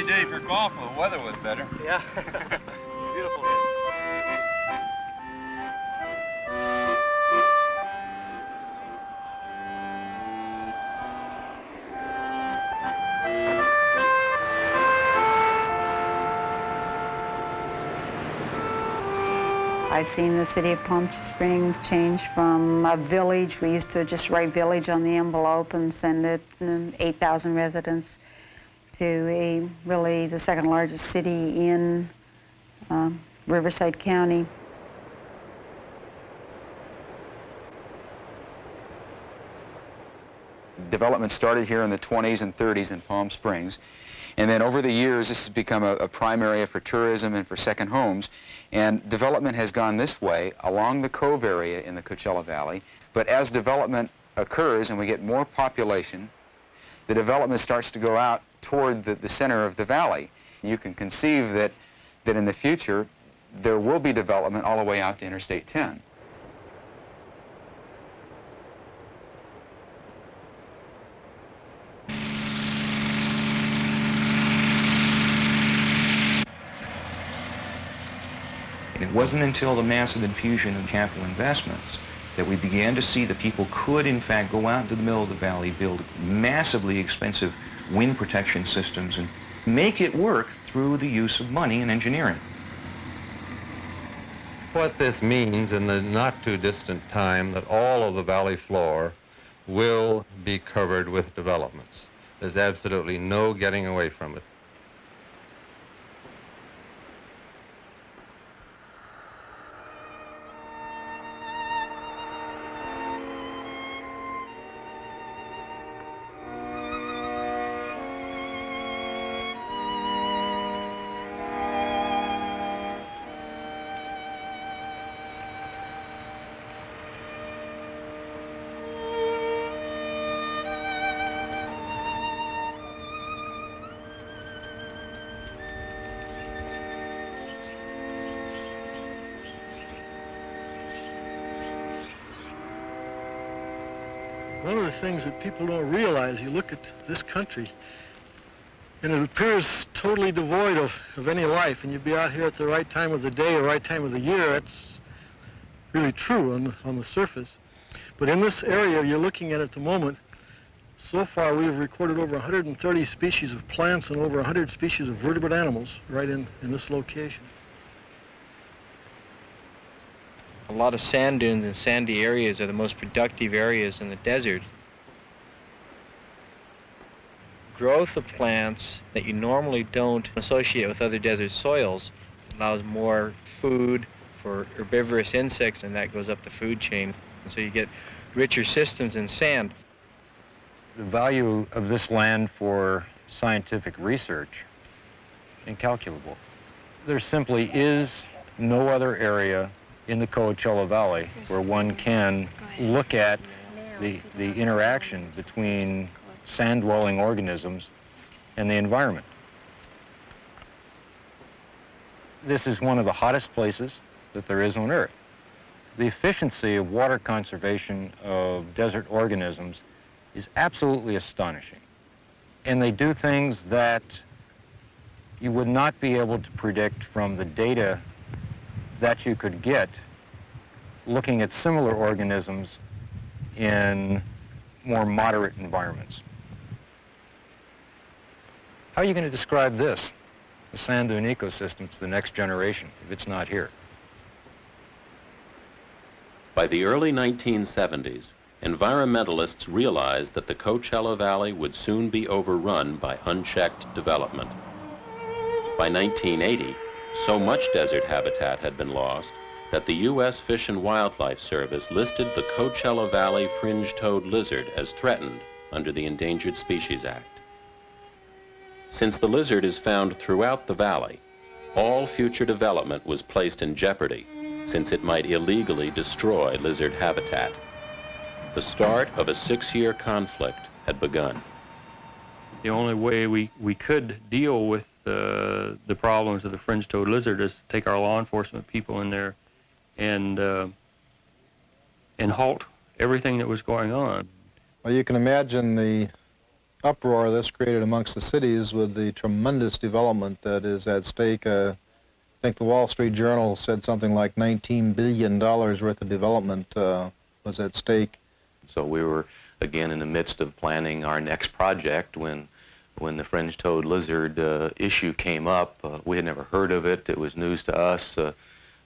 day for golf if the weather was better. Yeah. Beautiful. I've seen the city of Palm Springs change from a village. We used to just write village on the envelope and send it 8,000 residents to really the second largest city in Riverside County. Development started here in the 20s and 30s in Palm Springs. And then over the years, this has become a prime area for tourism and for second homes. And development has gone this way along the Cove area in the Coachella Valley. But as development occurs and we get more population, the development starts to go out toward the center of the valley. You can conceive that in the future, there will be development all the way out to Interstate 10. And it wasn't until the massive infusion of capital investments that we began to see that people could, in fact, go out into the middle of the valley, build massively expensive wind protection systems, and make it work through the use of money and engineering. What this means in the not-too-distant time that all of the valley floor will be covered with developments. There's absolutely no getting away from it. One of the things that people don't realize, you look at this country, and it appears totally devoid of any life, and you'd be out here at the right time of the day or right time of the year. That's really true on the surface. But in this area you're looking at the moment, so far we've recorded over 130 species of plants and over 100 species of vertebrate animals right in this location. A lot of sand dunes and sandy areas are the most productive areas in the desert. Growth of plants that you normally don't associate with other desert soils allows more food for herbivorous insects, and that goes up the food chain. And so you get richer systems in sand. The value of this land for scientific research, incalculable. There simply is no other area in the Coachella Valley where one can look at the interaction between sand-dwelling organisms and the environment. This is one of the hottest places that there is on Earth. The efficiency of water conservation of desert organisms is absolutely astonishing. And they do things that you would not be able to predict from the data that you could get looking at similar organisms in more moderate environments. How are you going to describe this, the sand dune ecosystem, to the next generation if it's not here? By the early 1970s, environmentalists realized that the Coachella Valley would soon be overrun by unchecked development. By 1980, so much desert habitat had been lost that the U.S. Fish and Wildlife Service listed the Coachella Valley fringe-toed lizard as threatened under the Endangered Species Act. Since the lizard is found throughout the valley, all future development was placed in jeopardy, since it might illegally destroy lizard habitat. The start of a 6-year conflict had begun. The only way we could deal with the problems of the fringe-toed lizard is to take our law enforcement people in there and halt everything that was going on. Well, you can imagine the uproar that's created amongst the cities with the tremendous development that is at stake. I think the Wall Street Journal said something like $19 billion worth of development was at stake. So we were, again, in the midst of planning our next project when the fringe-toed lizard issue came up. We had never heard of it. It was news to us.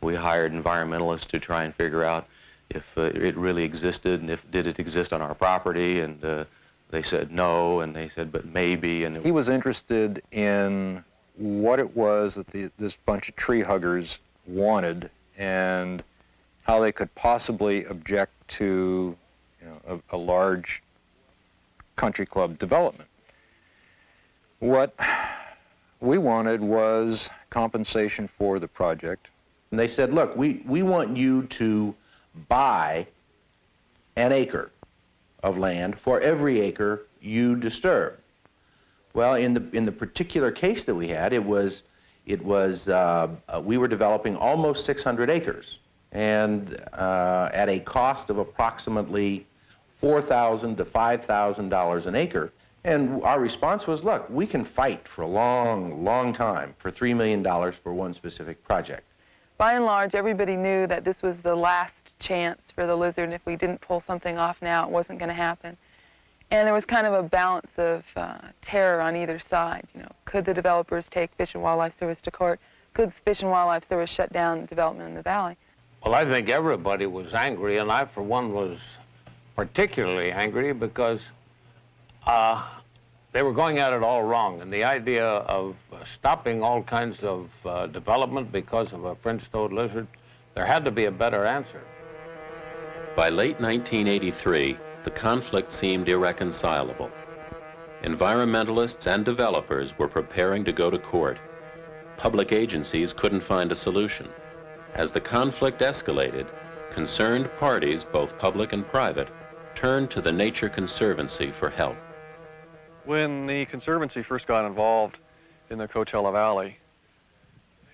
We hired environmentalists to try and figure out if it really existed and did it exist on our property, and they said no, and they said but maybe. And he was interested in what it was that this bunch of tree huggers wanted and how they could possibly object to a large country club development. What we wanted was compensation for the project. And they said, look, we want you to buy an acre of land for every acre you disturb. Well, in the particular case that we had, we were developing almost 600 acres, and at a cost of approximately $4,000 to $5,000 an acre. And our response was, look, we can fight for a long, long time for $3 million for one specific project. By and large, everybody knew that this was the last chance for the lizard, and if we didn't pull something off now, it wasn't going to happen. And there was kind of a balance of terror on either side. Could the developers take Fish and Wildlife Service to court? Could Fish and Wildlife Service shut down development in the valley? Well, I think everybody was angry, and I, for one, was particularly angry because they were going at it all wrong. And the idea of stopping all kinds of development because of a fringe-toed lizard, there had to be a better answer. By late 1983, the conflict seemed irreconcilable. Environmentalists and developers were preparing to go to court. Public agencies couldn't find a solution. As the conflict escalated, concerned parties, both public and private, turned to the Nature Conservancy for help. When the Conservancy first got involved in the Coachella Valley,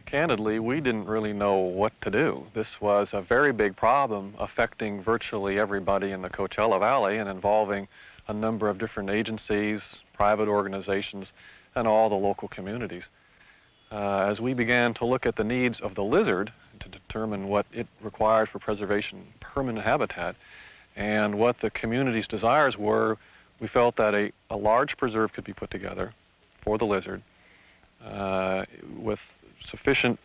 candidly, we didn't really know what to do. This was a very big problem affecting virtually everybody in the Coachella Valley and involving a number of different agencies, private organizations, and all the local communities. As we began to look at the needs of the lizard to determine what it required for preservation permanent habitat and what the community's desires were, we felt that a large preserve could be put together for the lizard with sufficient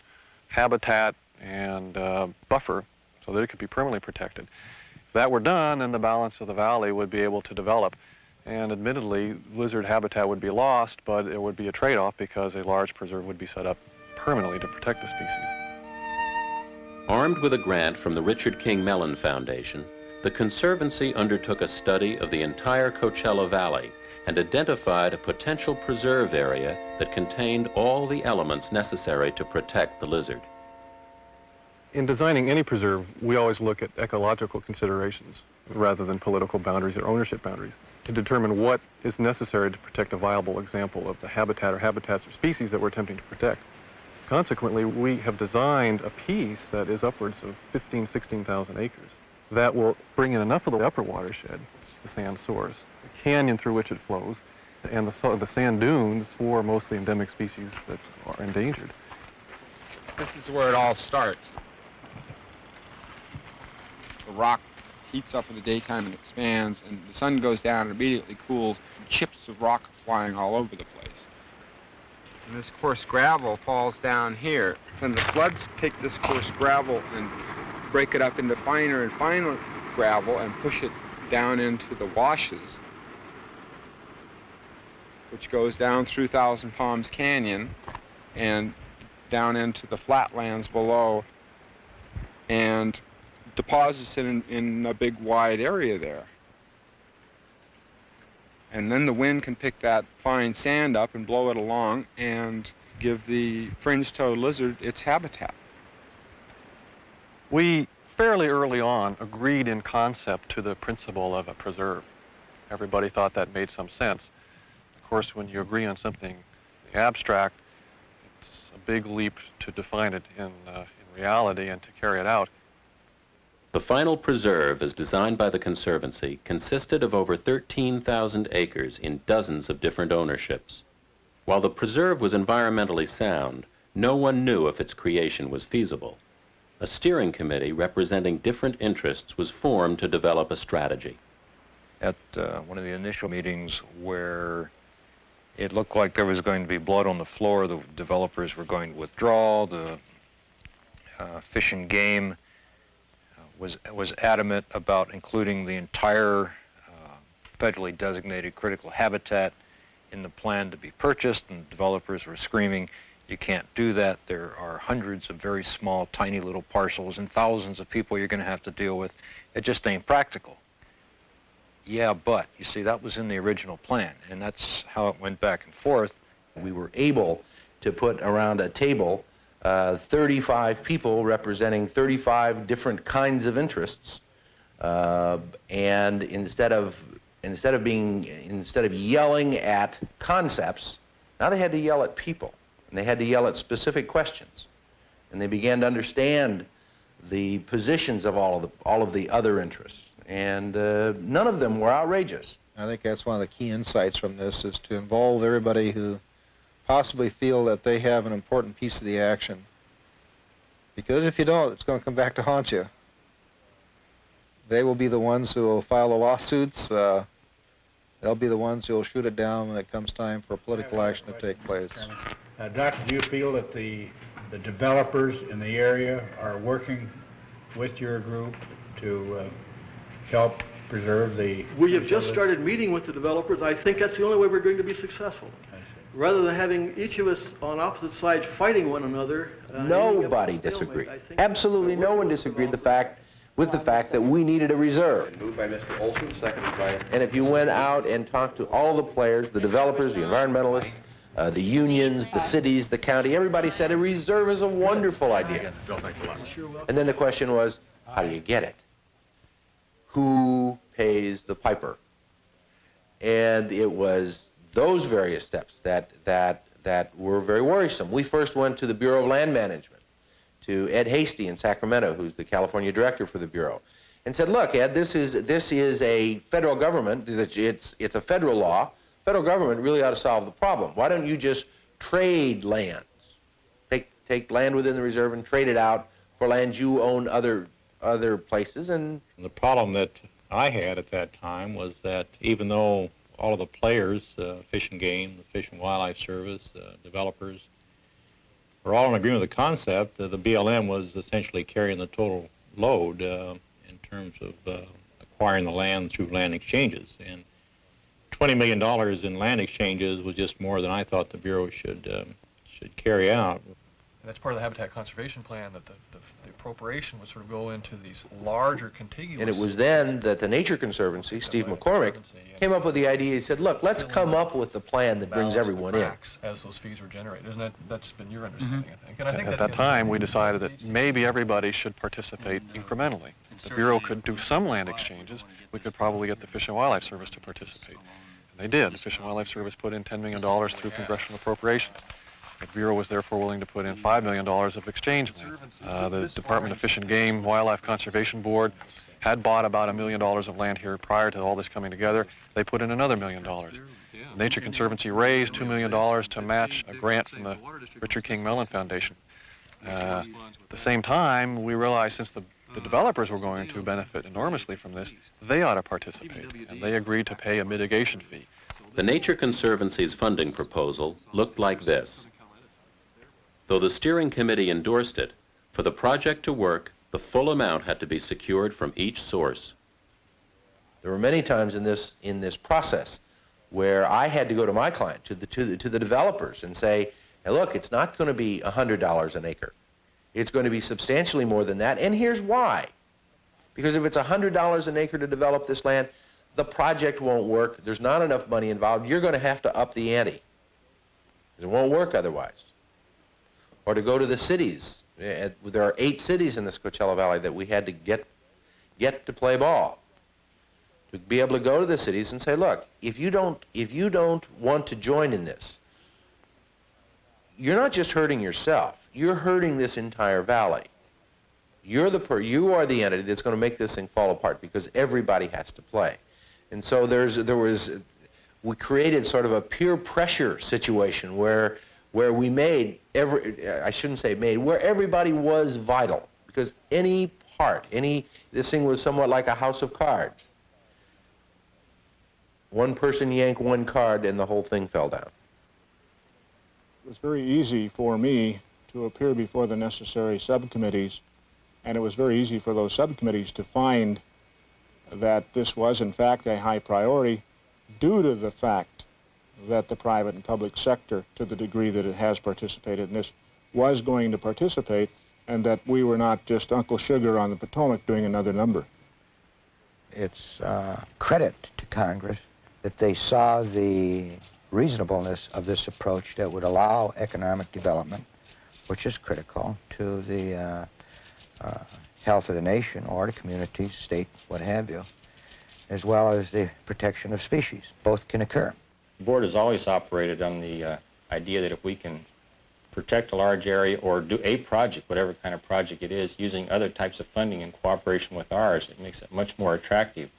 habitat and buffer so that it could be permanently protected. If that were done, then the balance of the valley would be able to develop. And admittedly, lizard habitat would be lost, but it would be a trade-off because a large preserve would be set up permanently to protect the species. Armed with a grant from the Richard King Mellon Foundation, the Conservancy undertook a study of the entire Coachella Valley and identified a potential preserve area that contained all the elements necessary to protect the lizard. In designing any preserve, we always look at ecological considerations rather than political boundaries or ownership boundaries to determine what is necessary to protect a viable example of the habitat or habitats or species that we're attempting to protect. Consequently, we have designed a piece that is upwards of 16,000 acres that will bring in enough of the upper watershed, the sand source, the canyon through which it flows, and the sand dunes for mostly endemic species that are endangered. This is where it all starts. The rock heats up in the daytime and expands, and the sun goes down and immediately cools, and chips of rock are flying all over the place. And this coarse gravel falls down here. Then the floods take this coarse gravel and break it up into finer and finer gravel and push it down into the washes, which goes down through Thousand Palms Canyon and down into the flatlands below and deposits it in a big wide area there. And then the wind can pick that fine sand up and blow it along and give the fringe-toed lizard its habitat. We fairly early on agreed in concept to the principle of a preserve. Everybody thought that made some sense. Of course, when you agree on something abstract, it's a big leap to define it in reality and to carry it out. The final preserve, as designed by the Conservancy, consisted of over 13,000 acres in dozens of different ownerships. While the preserve was environmentally sound, no one knew if its creation was feasible. A steering committee representing different interests was formed to develop a strategy. At one of the initial meetings where it looked like there was going to be blood on the floor, the developers were going to withdraw, the Fish and Game was adamant about including the entire federally designated critical habitat in the plan to be purchased, and developers were screaming, you can't do that. There are hundreds of very small, tiny little parcels and thousands of people you're going to have to deal with. It just ain't practical. Yeah, but, you see, that was in the original plan, and that's how it went back and forth. We were able to put around a table 35 people representing 35 different kinds of interests, and instead of yelling at concepts, now they had to yell at people, and they had to yell at specific questions, and they began to understand the positions of all of the other interests, and none of them were outrageous. I think that's one of the key insights from this, is to involve everybody who possibly feel that they have an important piece of the action. Because if you don't, it's going to come back to haunt you. They will be the ones who will file the lawsuits. They'll be the ones who will shoot it down when it comes time for political action to take place. Doctor, do you feel that the developers in the area are working with your group to help preserve the... We have just started meeting with the developers. I think that's the only way we're going to be successful. Rather than having each of us on opposite sides fighting one another. Nobody disagreed. Absolutely no one disagreed with the fact that we needed a reserve. Moved by Mr. Olson, seconded by... And if you went out and talked to all the players, the developers, the environmentalists, the unions, the cities, the county, everybody said a reserve is a wonderful idea. Bill, thanks a lot. And then the question was, how do you get it? Who pays the piper? And it was those various steps that were very worrisome. We first went to the Bureau of Land Management, to Ed Hasty in Sacramento, who's the California director for the Bureau, and said, look, Ed, this is a federal government, it's a federal law. Federal government really ought to solve the problem. Why don't you just trade lands? Take land within the reserve and trade it out for lands you own other places. And the problem that I had at that time was that even though all of the players, Fish and Game, the Fish and Wildlife Service, developers, were all in agreement with the concept, the BLM was essentially carrying the total load in terms of acquiring the land through land exchanges. And $20 million in land exchanges was just more than I thought the Bureau should carry out. And that's part of the Habitat Conservation Plan, that the appropriation would sort of go into these larger contiguous... And it was then that the Nature Conservancy, Steve McCormick, came up with the idea. He said, look, let's come up with the plan that brings everyone in. As those fees were generated. That's been your understanding, I think. And I think at that time, we decided that maybe everybody should participate incrementally. The Bureau could do some land exchanges. We could probably get the Fish and Wildlife Service to participate. And they did. The Fish and Wildlife Service put in $10 million through congressional appropriations. The Bureau was therefore willing to put in $5 million of exchange land. The Department of Fish and Game Wildlife Conservation Board had bought about $1 million of land here prior to all this coming together. They put in another $1 million. The Nature Conservancy raised $2 million to match a grant from the Richard King Mellon Foundation. At the same time, we realized since the developers were going to benefit enormously from this, they ought to participate, and they agreed to pay a mitigation fee. The Nature Conservancy's funding proposal looked like this. Though the steering committee endorsed it, for the project to work, the full amount had to be secured from each source. There were many times in this process where I had to go to my client, to the developers, and say, hey, look, it's not going to be $100 an acre. It's going to be substantially more than that, and here's why. Because if it's $100 an acre to develop this land, the project won't work. There's not enough money involved. You're going to have to up the ante. It won't work otherwise. Or to go to the cities. There are 8 cities in this Coachella Valley that we had to get to play ball. To be able to go to the cities and say, look, if you don't want to join in this, you're not just hurting yourself, you're hurting this entire valley. You are the entity that's going to make this thing fall apart because everybody has to play. And so we created sort of a peer pressure situation where we made I shouldn't say made, where everybody was vital, because this thing was somewhat like a house of cards. One person yanked one card and the whole thing fell down. It was very easy for me to appear before the necessary subcommittees, and it was very easy for those subcommittees to find that this was in fact a high priority due to the fact that the private and public sector, to the degree that it has participated in this, was going to participate, and that we were not just Uncle Sugar on the Potomac doing another number. It's credit to Congress that they saw the reasonableness of this approach that would allow economic development, which is critical to the health of the nation or the community, state, what have you, as well as the protection of species. Both can occur. The board has always operated on the idea that if we can protect a large area or do a project, whatever kind of project it is, using other types of funding in cooperation with ours, it makes it much more attractive.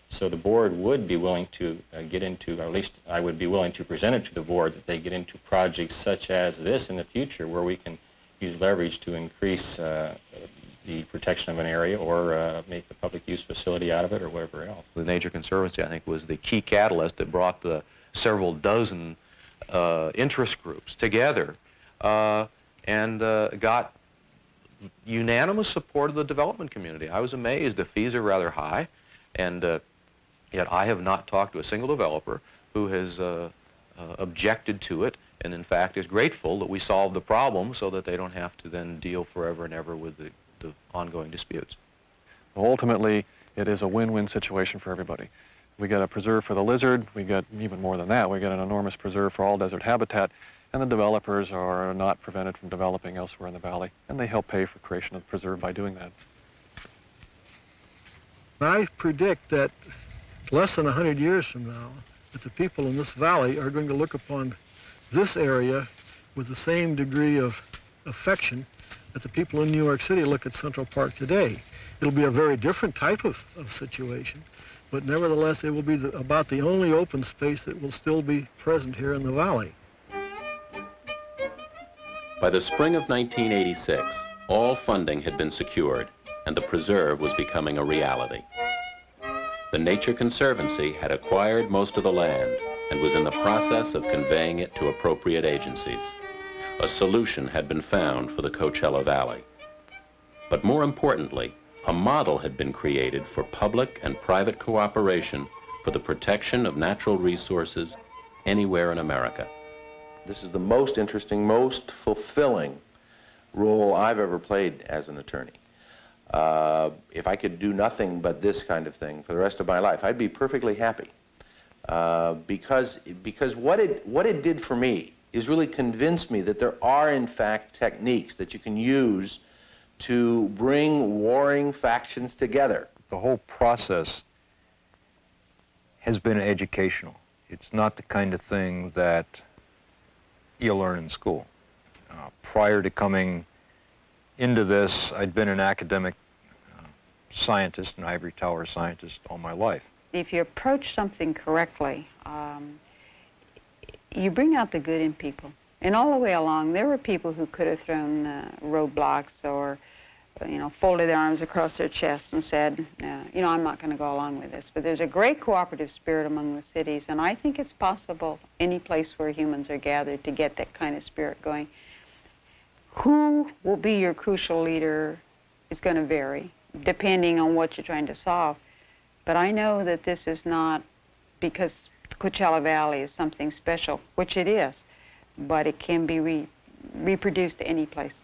So the board would be willing to get into, or at least I would be willing to present it to the board, that they get into projects such as this in the future where we can use leverage to increase the protection of an area or make a public use facility out of it or whatever else. The Nature Conservancy, I think, was the key catalyst that brought the several dozen interest groups together and got unanimous support of the development community. I was amazed. The fees are rather high, and yet I have not talked to a single developer who has objected to it, and in fact is grateful that we solved the problem so that they don't have to then deal forever and ever with the ongoing disputes. Well, ultimately, it is a win-win situation for everybody. We get a preserve for the lizard, we get even more than that, we get an enormous preserve for all desert habitat, and the developers are not prevented from developing elsewhere in the valley, and they help pay for creation of the preserve by doing that. I predict that less than 100 years from now, that the people in this valley are going to look upon this area with the same degree of affection that the people in New York City look at Central Park today. It'll be a very different type of situation, but nevertheless it will be about the only open space that will still be present here in the valley. By the spring of 1986, all funding had been secured, and the preserve was becoming a reality. The Nature Conservancy had acquired most of the land and was in the process of conveying it to appropriate agencies. A solution had been found for the Coachella Valley. But more importantly, a model had been created for public and private cooperation for the protection of natural resources anywhere in America. This is the most interesting, most fulfilling role I've ever played as an attorney. If I could do nothing but this kind of thing for the rest of my life, I'd be perfectly happy. Because what it did for me is really convince me that there are, in fact, techniques that you can use to bring warring factions together. The whole process has been educational. It's not the kind of thing that you learn in school. Prior to coming into this, I'd been an academic scientist, an ivory tower scientist all my life. If you approach something correctly, you bring out the good in people. And all the way along, there were people who could have thrown roadblocks or, folded their arms across their chests and said, I'm not going to go along with this. But there's a great cooperative spirit among the cities, and I think it's possible any place where humans are gathered to get that kind of spirit going. Who will be your crucial leader is going to vary, depending on what you're trying to solve. But I know that this is not because Coachella Valley is something special, which it is, but it can be reproduced any place.